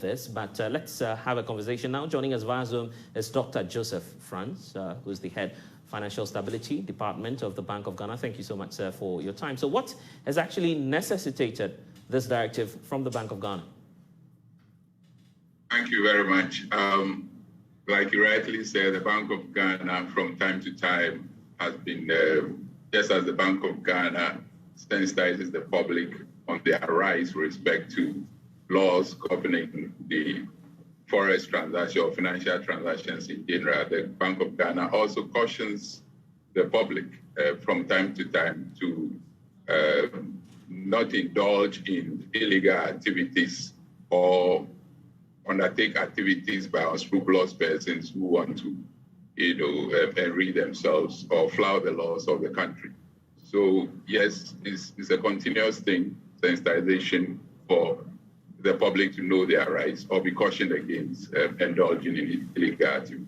this, but let's have a conversation now. Joining us via Zoom is Dr. Joseph Franz, who's the head Financial Stability Department of the Bank of Ghana. Thank you so much, sir, for your time. So what has actually necessitated this directive from the Bank of Ghana? Thank you very much. Like you rightly said, the Bank of Ghana from time to time has been, just as the Bank of Ghana sensitizes the public on their rights with respect to laws governing the forex transaction or financial transactions in general. The Bank of Ghana also cautions the public from time to time to not indulge in illegal activities or undertake activities by unscrupulous persons who want to, enrich themselves or flout the laws of the country. So yes, it's a continuous thing, sensitization for the public to know their rights or be cautioned against indulging in illegal activities.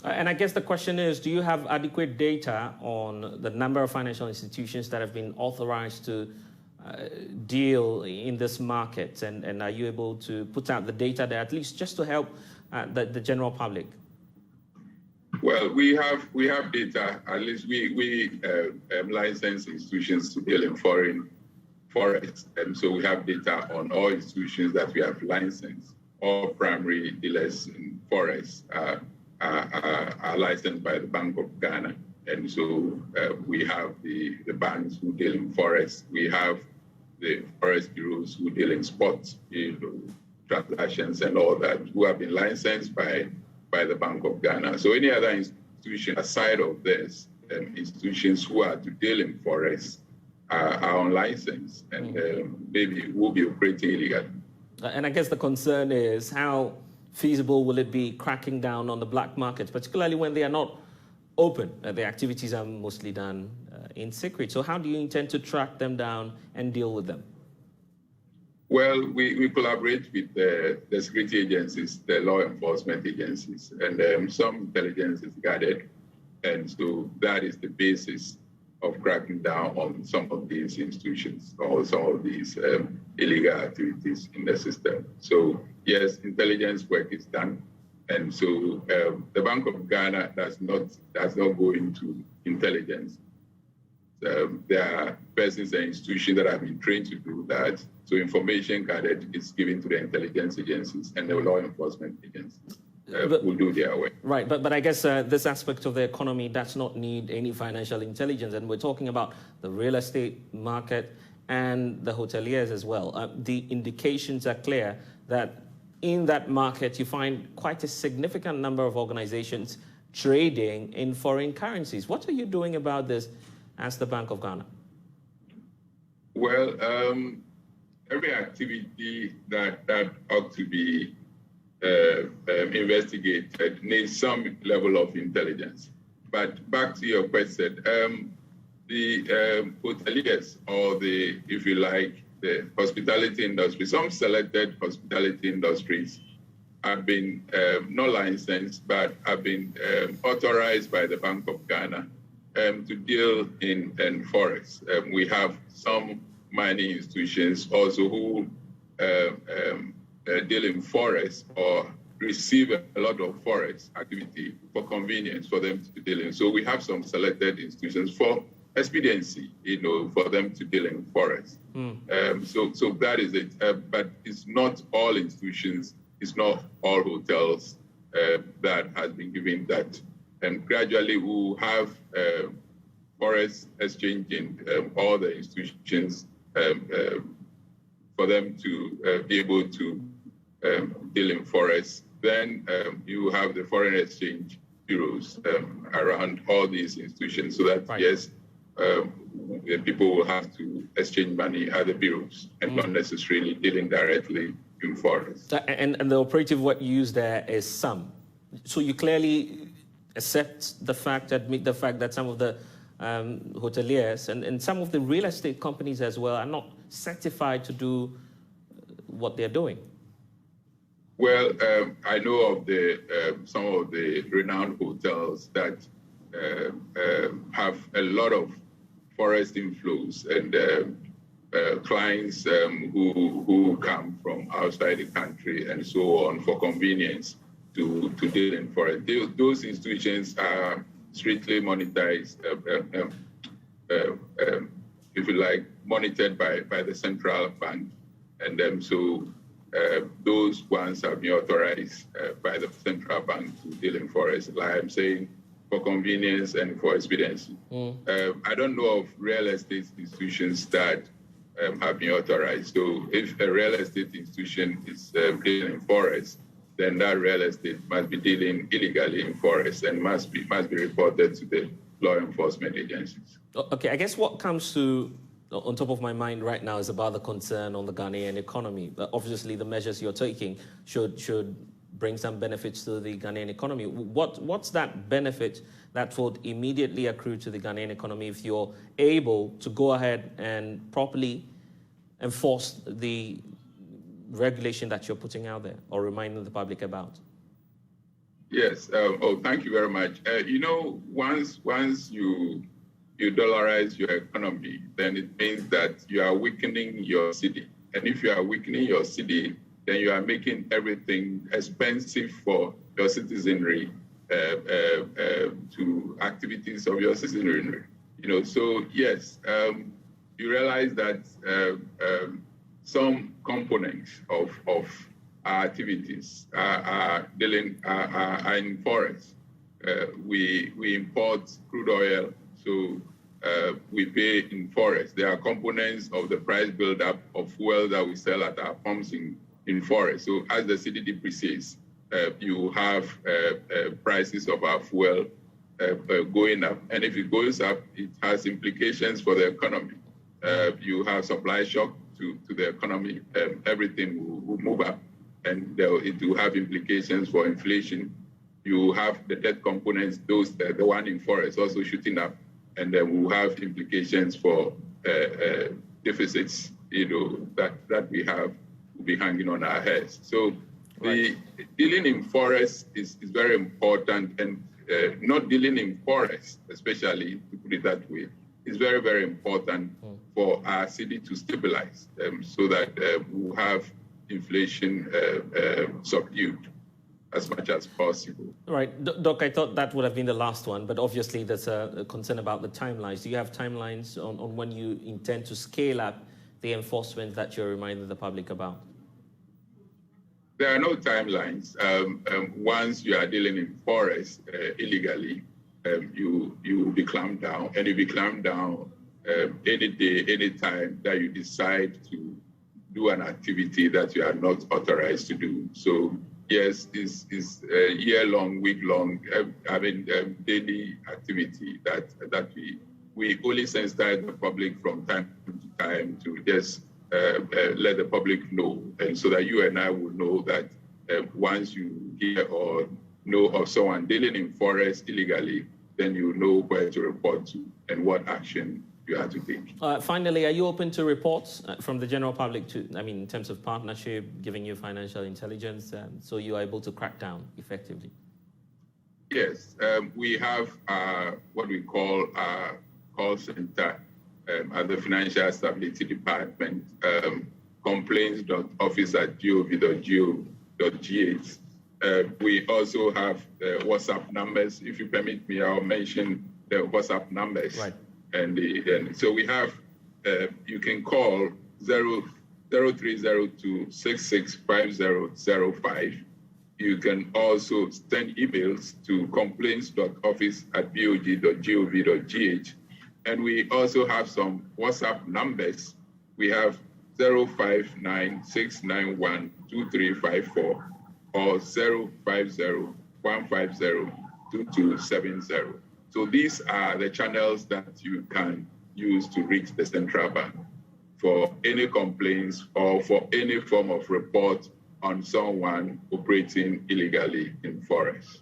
And I guess the question is, do you have adequate data on the number of financial institutions that have been authorized to deal in this market? And are you able to put out the data there, at least just to help the general public? Well, we have data. At least we license institutions to deal in foreign forex. So we have data on all institutions that we have licensed. All primary dealers in forex are licensed by the Bank of Ghana. And so we have the banks who deal in forex. We have the forex bureaus who deal in spot transactions and all that, who have been licensed by the Bank of Ghana. So any other institution aside of this, institutions who are to deal in forex are unlicensed and maybe will be operating illegally. And I guess the concern is how feasible will it be cracking down on the black markets, particularly when they are not open. The activities are mostly done in secret. So how do you intend to track them down and deal with them? Well, we collaborate with the security agencies, the law enforcement agencies, and some intelligence is gathered. And so that is the basis of cracking down on some of these institutions or some of these illegal activities in the system. So yes, intelligence work is done. And so the Bank of Ghana does not go into intelligence. There are persons and institutions that have been trained to do that. So information gathered is given to the intelligence agencies and the law enforcement agencies. Will do their work. Right, but I guess this aspect of the economy does not need any financial intelligence. And we're talking about the real estate market and the hoteliers as well. The indications are clear that in that market, you find quite a significant number of organizations trading in foreign currencies. What are you doing about this as the Bank of Ghana? Well, every activity that ought to be investigated needs some level of intelligence. But back to your question, the hoteliers or the, if you like, the hospitality industry, some selected hospitality industries have been not licensed, but have been authorized by the Bank of Ghana to deal in forex. We have some mining institutions also who deal in forex or receive a lot of forex activity for convenience for them to deal in. So we have some selected institutions for expediency, for them to deal in forex. So that is it. But it's not all institutions, it's not all hotels that has been given that. And gradually we'll have forex exchange in all the institutions for them to be able to deal in forex. Then you have the foreign exchange bureaus around all these institutions, so that yes, people will have to exchange money at the bureaus and not necessarily dealing directly in forex. And the operative word used there is some. So you clearly accept the fact, admit the fact that some of the hoteliers and some of the real estate companies as well are not certified to do what they're doing. Well, I know of some of the renowned hotels that have a lot of forest inflows, and clients who come from outside the country and so on for convenience to deal in forex. Those institutions are strictly monetized, if you like, monitored by the central bank. And so those ones have been authorized by the central bank to deal in forex, like I'm saying, for convenience and for expediency. I don't know of real estate institutions that have been authorized. So if a real estate institution is dealing in forex, then that real estate must be dealing illegally in forex and must be reported to the law enforcement agencies. Okay, I guess what comes to on top of my mind right now is about the concern on the Ghanaian economy. Obviously, the measures you're taking should bring some benefits to the Ghanaian economy. What's that benefit that would immediately accrue to the Ghanaian economy if you're able to go ahead and properly enforce the regulation that you're putting out there or reminding the public about? Yes. Thank you very much. Once you dollarize your economy, then it means that you are weakening your city. And if you are weakening your city, then you are making everything expensive for your citizenry, to activities of your citizenry. So yes, you realize that some components of our activities are in forex. We import crude oil, so we pay in forex. There are components of the price build-up of fuel that we sell at our pumps in forex. So as the city depreciates, you have prices of our fuel going up. And if it goes up, it has implications for the economy. You have supply shock to the economy. Everything will move up. And it will have implications for inflation. You have the debt components, the one in forex also shooting up. And then we'll have implications for deficits, that we have will be hanging on our heads. So the dealing in forex is very important, and not dealing in forex, especially to put it that way, is very, very important for our city to stabilize, so that we'll have inflation subdued as much as possible. Right. Doc, I thought that would have been the last one, but obviously there's a concern about the timelines. Do you have timelines on when you intend to scale up the enforcement that you're reminding the public about? There are no timelines. Once you are dealing in forex illegally, you will be clamped down, and you'll be clamped down any day, any time that you decide to do an activity that you are not authorized to do. So yes, it's a year-long, week-long, daily activity that we only sensitize the public from time to time to just let the public know, and so that you and I will know that once you hear or know of someone dealing in forex illegally, then you know where to report to and what action you have to take. Finally, are you open to reports from the general public in terms of partnership, giving you financial intelligence, so you are able to crack down effectively? Yes, we have what we call our call center at the Financial Stability Department, complaints.office@gov.gov.gh. We also have WhatsApp numbers. If you permit me, I'll mention the WhatsApp numbers. Right. And so we have, you can call 0302-665005. You can also send emails to complaints.office@bog.gov.gh. And we also have some WhatsApp numbers. We have 059-691-2354 or 050-150-2270. So these are the channels that you can use to reach the central bank for any complaints or for any form of report on someone operating illegally in forex.